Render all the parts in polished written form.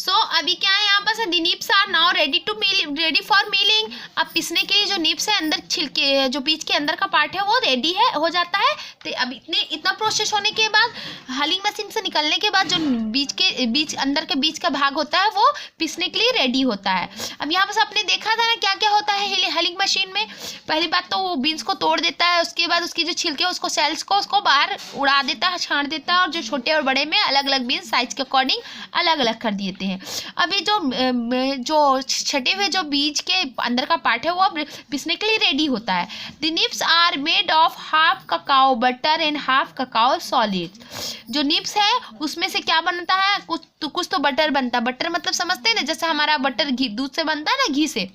सो अभी क्या है यहाँ पर, the nibs are now ready for milling. अब पिसने के लिए जो निप्स है, अंदर छिलके जो बीज के अंदर का पार्ट है वो रेडी है, हो जाता है। तो अब इतना प्रोसेस होने के बाद, हलिंग मशीन से निकलने के बाद जो बीज अंदर के बीज का भाग होता है वो पिसने के लिए रेडी होता है। अब यहाँ पर आपने देखा था ना क्या क्या होता है हलिंग मशीन में। पहली बात तो वो बीन्स को तोड़ देता है, उसके बाद उसकी जो छिलके उसको सेल्स को उसको बाहर उड़ा देता है, छांट देता है, और जो छोटे और बड़े में अलग अलग बीन्स साइज के अकॉर्डिंग अलग अलग कर देते हैं। अभी जो छटे हुए जो बीज के अंदर का पार्ट है वो अब पिसने के लिए रेडी होता है। The nibs are made of half cacao butter and half cacao solid. जो निप्स है उसमें से क्या बनता है, कुछ तो बटर बनता है। बटर मतलब समझते हैं ना, जैसे हमारा बटर घी दूध से बनता है ना, घी से,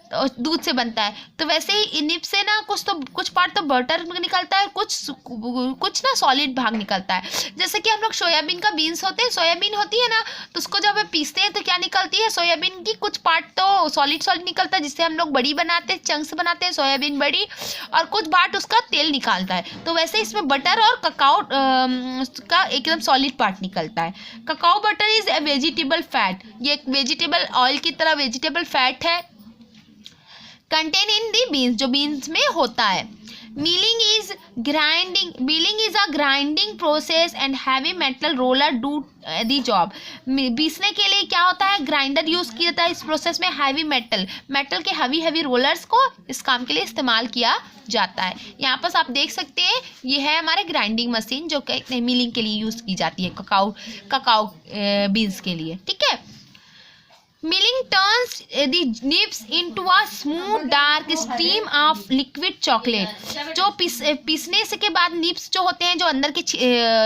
तो दूध से बनता है, तो वैसे ही निप्स से ना कुछ पार्ट तो बटर निकलता है, कुछ ना सॉलिड भाग निकलता है। जैसे कि हम लोग सोयाबीन का बीन्स होते हैं, सोयाबीन होती है ना, तो उसको जब हम पीसते हैं तो क्या निकलती है, सोयाबीन की कुछ पार्ट तो सॉलिड निकलता है, जिससे हम लोग बड़ी बनाते हैं, चंक्स बनाते हैं सोयाबीन बड़ी, और कुछ पार्ट उसका तेल निकालता है। तो वैसे इसमें बटर और ककाओ का एकदम सॉलिड पार्ट निकलता है। Cacao butter is a vegetable fat, ये एक वेजिटेबल ऑयल की तरह वेजिटेबल फैट है, कंटेन इन दी बीन्स, जो बीन्स में होता है। Milling is a grinding process and heavy metal roller do the job. पीसने के लिए क्या होता है, ग्राइंडर यूज किया जाता है। इस प्रोसेस में हैवी मेटल के हैवी रोलर्स को इस काम के लिए इस्तेमाल किया जाता है। यहाँ पर आप देख सकते हैं, ये है हमारे ग्राइंडिंग मशीन जो कि मिलिंग के लिए यूज की जाती है, ककाओ बीन्स के लिए, ठीक है। Milling turns the nips into a smooth dark stream of liquid chocolate। जो पीसने से के बाद निप्स जो होते हैं, जो अंदर के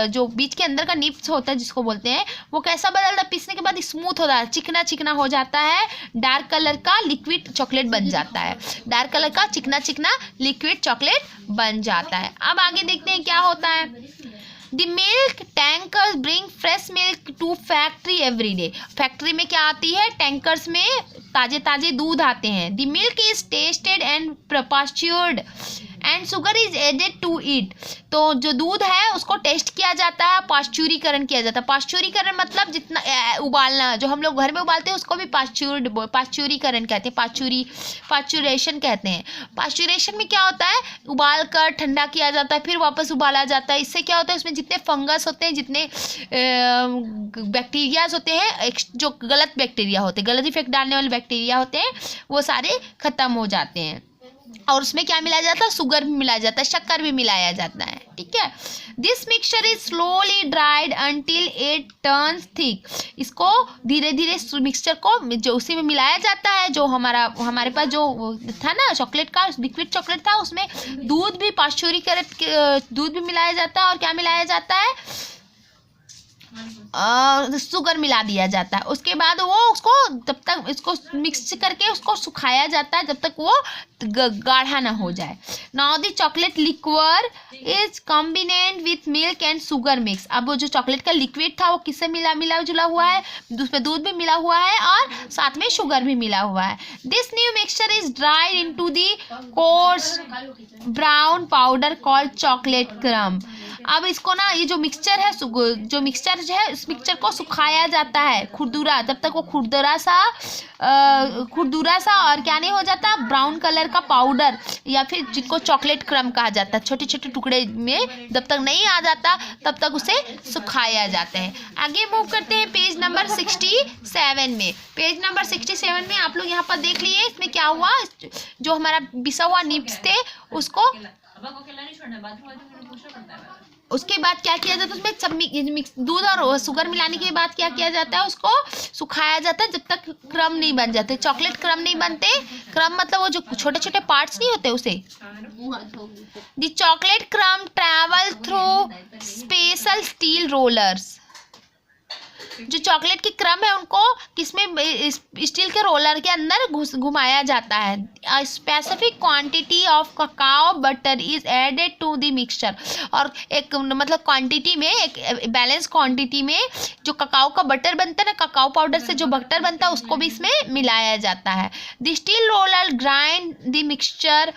जो बीज के अंदर का निप्स होता है जिसको बोलते हैं, वो कैसा बदलता है, पीसने के बाद स्मूथ होता है, चिकना चिकना हो जाता है, डार्क कलर का लिक्विड चॉकलेट बन जाता है, डार्क कलर का चिकना चिकना लिक्विड चॉकलेट बन जाता है। अब आगे देखते हैं क्या होता है। The milk tankers bring fresh milk to factory every day। Factory में क्या आती है, टैंकर्स में ताजे ताजे दूध आते हैं। The milk is tasted and pasteured and sugar is added to it। तो जो दूध है उसको टेस्ट किया जाता है, पाश्चुरीकरण किया जाता है। पाश्चुरीकरण मतलब जितना उबालना, जो हम लोग घर में उबालते हैं उसको भी पाश्चुरीकरण कहते हैं, पाश्चुरेशन कहते हैं। पाश्चुरेशन में क्या होता है, उबाल कर ठंडा किया जाता है, फिर वापस उबाला जाता है। इससे क्या होता है, उसमें जितने फंगस होते हैं, जितने बैक्टीरियाज होते हैं, जो गलत बैक्टीरिया होते हैं, गलत इफेक्ट डालने वाले बैक्टीरिया होते हैं, वो सारे खत्म हो जाते हैं। और उसमें क्या मिलाया जाता है, शुगर भी मिलाया जाता है, शक्कर भी मिलाया जाता है, ठीक है। This mixture is slowly dried until it turns thick. इसको धीरे धीरे मिक्सचर को जो उसी में मिलाया जाता है। जो हमारे पास जो था ना चॉकलेट का लिक्विड चॉकलेट था, उसमें दूध भी पाश्चुरीकृत दूध भी मिलाया जाता है, और क्या मिलाया जाता है, शुगर मिला दिया जाता है। उसके बाद वो उसको तब तक इसको मिक्स करके उसको सुखाया जाता है जब तक वो गाढ़ा ना हो जाए। Now the chocolate liquor is combined with milk and sugar mix. अब वो जो चॉकलेट का लिक्विड था वो किससे मिला जुला हुआ है, उसमें दूध भी मिला हुआ है और साथ में शुगर भी मिला हुआ है। This new mixture is dried into the course brown powder called chocolate crumb. अब इसको ना, ये जो मिक्सचर है, इस मिक्सचर को सुखाया जाता है, खुरदुरा, जब तक वो खुरदुरा सा और क्या नहीं हो जाता, ब्राउन कलर का पाउडर, या फिर जिनको चॉकलेट क्रम्ब कहा जाता है, छोटे छोटे टुकड़े में जब तक नहीं आ जाता तब तक उसे सुखाया जाता है। आगे मूव करते हैं पेज नंबर 67 में। पेज नंबर 67 में आप लोग यहाँ पर देख लिए, इसमें क्या हुआ, जो हमारा बिसा हुआ निप्स थे उसको, उसके बाद क्या किया जाता है, उसमें सब दूध और शुगर मिलाने के बाद क्या किया जाता है, उसको सुखाया जाता है जब तक क्रम नहीं बन जाते, चॉकलेट क्रम नहीं बनते। क्रम मतलब वो जो छोटे छोटे पार्ट्स नहीं होते उसे। द चॉकलेट क्रम travel through special steel rollers. जो चॉकलेट की क्रम है उनको किसमें, स्टील के रोलर के अंदर घुमाया जाता है। Specific quantity of cacao butter is added to the mixture. और एक मतलब क्वांटिटी में, एक बैलेंस क्वांटिटी में जो ककाओ का बटर बनता है ना, ककाओ पाउडर से जो बटर बनता है उसको भी इसमें मिलाया जाता है। The steel roller grind the mixture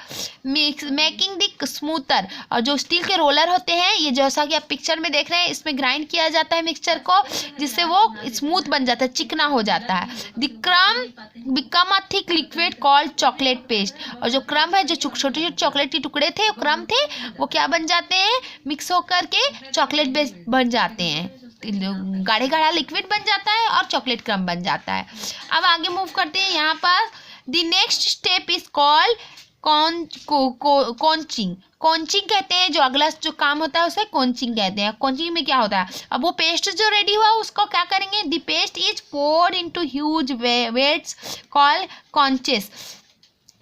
making the smoother. और जो स्टील के रोलर होते हैं, ये जैसा कि आप पिक्चर में देख रहे हैं, इसमें ग्राइंड किया जाता है मिक्सचर को, जिससे जिससे वो स्मूथ बन जाता है, चिकना हो जाता है। The crumb become a thick liquid called chocolate paste. और जो क्रम्ब है, जो छोटे छोटे चॉकलेट के टुकड़े थे, वो क्रम्ब थे, वो क्या बन जाते हैं, मिक्स होकर के चॉकलेट पेस्ट बन जाते हैं। गाढ़े गाढ़ा लिक्विड बन जाता है और चॉकलेट क्रम्ब बन जाता है। अब आगे मूव करते हैं। यहाँ पर the next step is called conching. Conching कहते हैं, जो अगला जो काम होता है उसे कॉन्चिंग कहते हैं। कॉन्चिंग में क्या होता है, अब वो पेस्ट जो रेडी हुआ उसको क्या करेंगे, the paste is poured into huge vats called conches.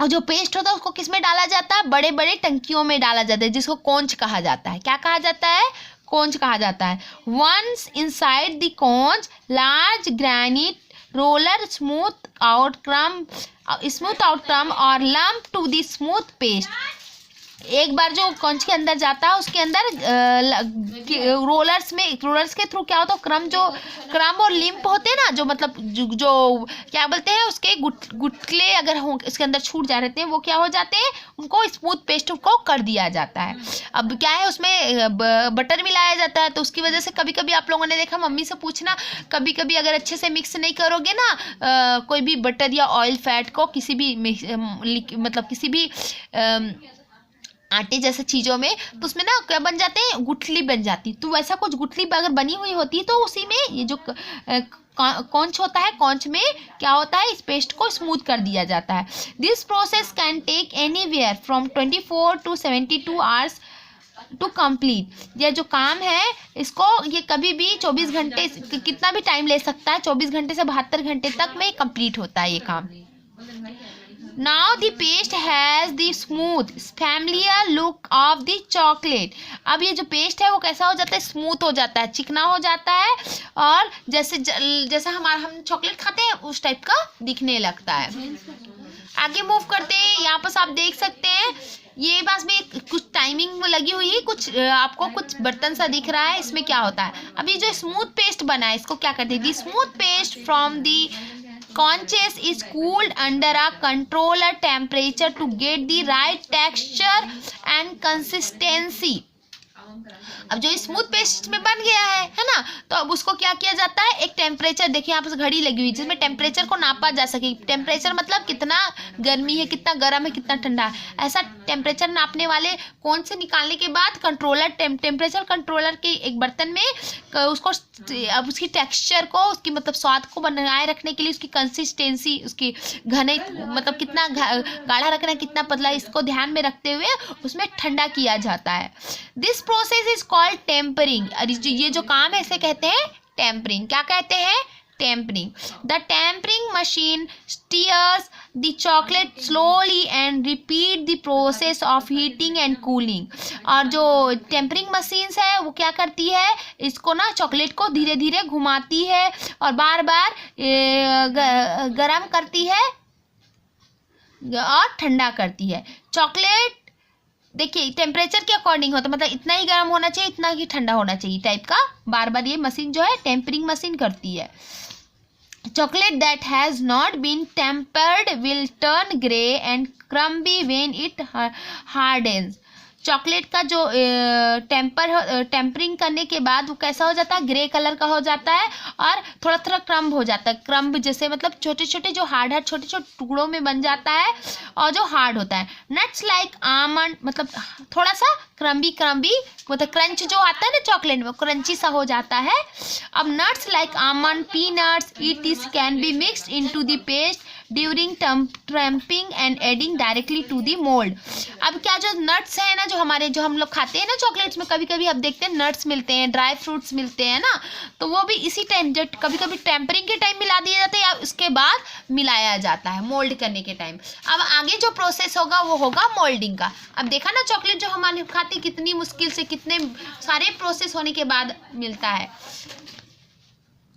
और जो पेस्ट होता है उसको किस में डाला जाता है, बड़े बड़े टंकियों में डाला जाता है, जिसको कॉन्च कहा जाता है। क्या कहा जाता है, कॉन्च कहा जाता है। Once inside the conche large granite roller smooth out crumb और lump to the smooth paste. एक बार जो कॉन्च के अंदर जाता है उसके अंदर रोलर्स के थ्रू क्या होता है, क्रम्ब और लिम्प होते हैं ना, जो मतलब जो क्या बोलते हैं, उसके गुटले अगर हो इसके अंदर छूट जा रहते हैं, वो क्या हो जाते हैं, उनको स्मूथ पेस्ट को कर दिया जाता है। अब क्या है, उसमें बटर मिलाया जाता है, तो उसकी वजह से कभी कभी आप लोगों ने देखा, मम्मी से पूछना, कभी कभी अगर अच्छे से मिक्स नहीं करोगे ना कोई भी बटर या ऑयल फैट को किसी भी मतलब किसी भी आटे जैसे चीज़ों में, तो उसमें ना क्या बन जाते हैं, गुठली बन जाती। तो वैसा कुछ गुठली अगर बनी हुई होती है तो उसी में ये जो कॉन्च होता है, कॉन्च में क्या होता है, इस पेस्ट को स्मूथ कर दिया जाता है। This process can take anywhere from 24 to 72 hours to complete. यह जो काम है इसको ये कभी भी 24 घंटे, कितना भी टाइम ले सकता है, 24 घंटे से 72 घंटे तक में कंप्लीट होता है ये काम। Now the paste has the smooth familiar look of the chocolate। अब ये जो पेस्ट है वो कैसा हो जाता है, स्मूथ हो जाता है, चिकना हो जाता है, और जैसे हम चॉकलेट खाते हैं उस टाइप का दिखने लगता है। आगे मूव करते हैं। यहाँ पर आप देख सकते हैं ये पास में कुछ टाइमिंग लगी हुई है, कुछ आपको कुछ बर्तन सा दिख रहा है, इसमें क्या होता है, अभी जो स्मूथ पेस्ट बना है इसको क्या करते हैं, smooth paste from the conches is cooled under a controller temperature to get the right texture and consistency। अब जो स्मूथ पेस्ट में बन गया है ना, तो अब उसको क्या किया जाता है, एक टेम्परेचर, देखिए यहाँ पर घड़ी लगी हुई जिसमें टेम्परेचर को नापा जा सके। टेम्परेचर मतलब कितना गर्मी है, कितना गर्म है, कितना ठंडा है, ऐसा टेम्परेचर नापने वाले कौन से निकालने के बाद कंट्रोलर टेम्परेचर कंट्रोलर के एक बर्तन में उसको, अब उसकी टेक्सचर को, उसकी मतलब स्वाद को बनाए रखने के लिए, उसकी कंसिस्टेंसी, उसकी घने मतलब कितना गाढ़ा रखना है, कितना पतला, इसको ध्यान में रखते हुए उसमें ठंडा किया जाता है। This process is called tempering. ये जो काम है इसे कहते हैं टेम्परिंग। क्या कहते हैं, tempering. The tempering machine stirs the chocolate slowly and repeat the process of heating and cooling. और जो टेम्परिंग मशीन्स है वो क्या करती है, इसको ना चॉकलेट को धीरे धीरे घुमाती है और बार बार गर्म करती है और ठंडा करती है। चॉकलेट देखिए टेम्परेचर के अकॉर्डिंग होता है, मतलब इतना ही गर्म होना चाहिए, इतना ही ठंडा होना चाहिए टाइप का, बार बार ये मशीन जो है टेम्परिंग मशीन करती है। Chocolate that has not been tempered will turn grey and crumbly when it hardens. Chocolate का जो टेम्परिंग करने के बाद वो कैसा हो जाता है, ग्रे कलर का हो जाता है और थोड़ा थोड़ा क्रम्ब हो जाता है। क्रम्ब जैसे मतलब छोटे छोटे जो हार्ड छोटे छोटे टुकड़ों में बन जाता है और जो हार्ड होता है। नट्स लाइक आमंड मतलब थोड़ा सा क्रम्बी मतलब क्रंच जो आता है ना चॉकलेट में, क्रंची सा हो जाता है। अब nuts like almond, peanuts, it is can be mixed into the paste during tempering and adding directly to the mould. अब क्या जो नट्स है ना, जो हम लोग खाते हैं ना चॉकलेट्स में, कभी कभी आप देखते हैं नट्स मिलते हैं, ड्राई फ्रूट्स मिलते हैं ना, तो वो भी इसी टाइम जो कभी कभी टेम्परिंग के टाइम मिला दिया जाता है या उसके बाद मिलाया जाता है मोल्ड करने के टाइम। अब आगे जो प्रोसेस होगा वो होगा मोल्डिंग का। अब देखा ना चॉकलेट जो हमारे खाते कितनी मुश्किल से, कितने सारे प्रोसेस होने के बाद मिलता है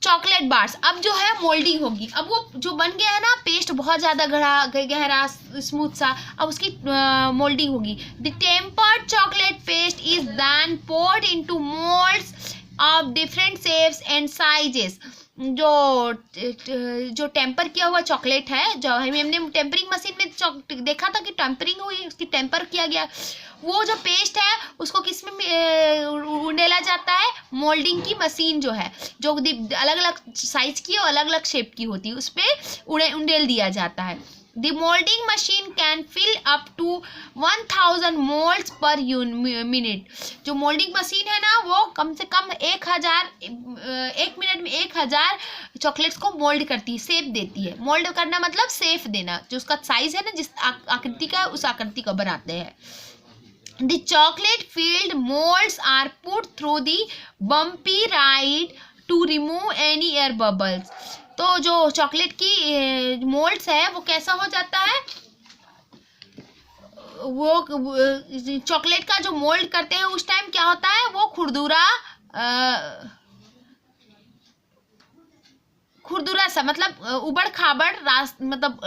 चॉकलेट बार्स। अब जो है मोल्डिंग होगी। अब वो जो बन गया है ना पेस्ट बहुत ज़्यादा गहरा स्मूथ सा, अब उसकी मोल्डिंग होगी। The tempered chocolate paste is then poured into moulds of different shapes and sizes. जो टेम्पर किया हुआ चॉकलेट है, जो हमने टेम्परिंग मशीन में देखा था कि टेम्परिंग हुई, उसकी टेम्पर किया गया, वो जो पेस्ट है उसको किस में उंडेला जाता है, मोल्डिंग की मशीन जो है, जो अलग अलग साइज की और अलग अलग शेप की होती है, उस पर उंडेल दिया जाता है। The molding machine can fill up to 1000 molds per minute। जो मोल्डिंग मशीन है ना, वो कम से कम 1 मिनट में 1000 चॉकलेट्स को मोल्ड करती है, शेप देती है। मोल्ड करना मतलब शेप देना, जो उसका साइज है ना, जिस आकृति का है उस आकृति का बनाते हैं। The chocolate filled molds are put through the bumpy ride to remove any air bubbles। तो जो चॉकलेट की मोल्ड्स है वो कैसा हो जाता है, वो चॉकलेट का जो मोल्ड करते हैं उस टाइम क्या होता है, वो खुरदुरा सा, मतलब उबड़ खाबड़ मतलब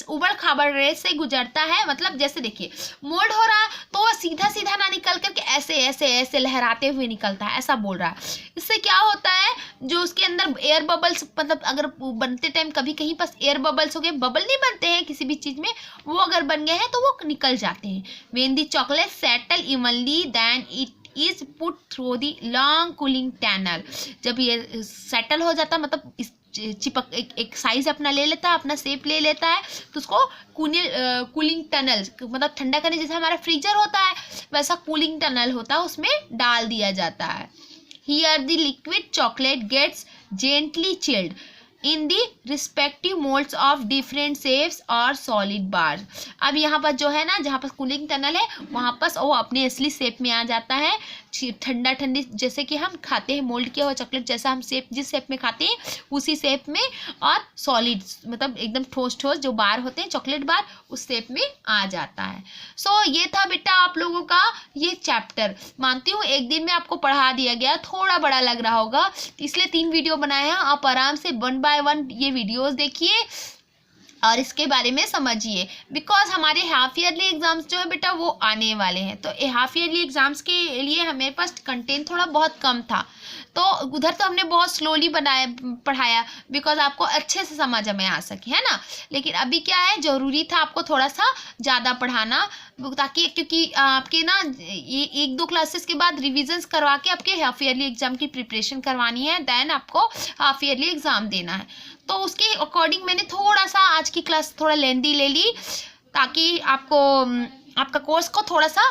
उबड़ खाबड़ रेस से गुजरता है। मतलब जैसे देखिए मोल्ड हो रहा है तो वह सीधा सीधा ना निकल करके ऐसे ऐसे ऐसे लहराते हुए निकलता है, ऐसा बोल रहा है। इससे क्या होता है, जो उसके अंदर एयर बबल्स, मतलब अगर बनते टाइम कभी कहीं पास एयर बबल्स हो गए, बबल नहीं बनते हैं किसी भी चीज में, वो अगर बन गए हैं तो वो निकल जाते हैं। When the chocolate settle evenly then it is put through the long cooling tunnel. जब ये सेटल हो जाता है, मतलब इस चिपक एक साइज अपना ले लेता है, अपना शेप ले लेता है, तो उसको कूलिंग टनल, मतलब ठंडा करने, जैसे हमारा फ्रीजर होता है वैसा कूलिंग टनल होता है, उसमें डाल दिया जाता है। Here the liquid chocolate gets gently chilled in the respective molds of different shapes or solid bars। अब यहाँ पर जो है ना, जहाँ पर कूलिंग टनल है वहाँ पर वो अपने असली शेप में आ जाता है, ठंडा ठंडी, जैसे कि हम खाते हैं मोल्ड किया हुआ चॉकलेट, जैसा हम शेप जिस शेप में खाते हैं उसी शेप में, और सॉलिड मतलब एकदम ठोस ठोस जो बार होते हैं चॉकलेट बार, उस शेप में आ जाता है। सो ये था बेटा आप लोगों का ये चैप्टर। मानती हूँ एक दिन में आपको पढ़ा दिया गया, थोड़ा बड़ा लग रहा होगा, इसलिए 3 वीडियो बनाए हैं। आप आराम से 1 बाय 1 ये वीडियोस देखिए और इसके बारे में समझिए, बिकॉज हमारे हाफ ईयरली एग्जाम्स जो है बेटा वो आने वाले हैं। तो हाफ ईयरली एग्जाम्स के लिए हमारे पास कंटेंट थोड़ा बहुत कम था, तो उधर तो हमने बहुत स्लोली पढ़ाया, बिकॉज आपको अच्छे से समझ में आ सके, है ना। लेकिन अभी क्या है, ज़रूरी था आपको थोड़ा सा ज़्यादा पढ़ाना, ताकि क्योंकि आपके ना 1-2 क्लासेस के बाद रिविजन्स करवा के आपके हाफ ईयरली एग्जाम की प्रिपरेशन करवानी है, देन आपको हाफ ईयरली एग्ज़ाम देना है। तो उसके अकॉर्डिंग मैंने थोड़ा सा आज की क्लास थोड़ा लेंदी ले ली, ताकि आपको आपका कोर्स को थोड़ा सा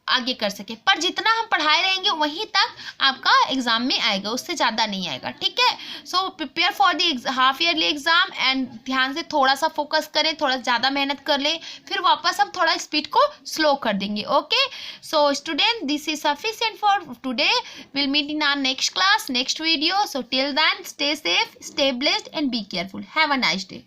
आगे कर सके। पर जितना हम पढ़ाए रहेंगे वहीं तक आपका एग्जाम में आएगा, उससे ज़्यादा नहीं आएगा, ठीक है। So prepare for the half yearly exam and ध्यान से थोड़ा सा फोकस करें, थोड़ा ज़्यादा मेहनत कर लें, फिर वापस हम थोड़ा स्पीड को स्लो कर देंगे। Okay, so student this is sufficient for today. Will meet in our next class, next video. So till then stay safe, stay blessed and be careful. Have a nice day.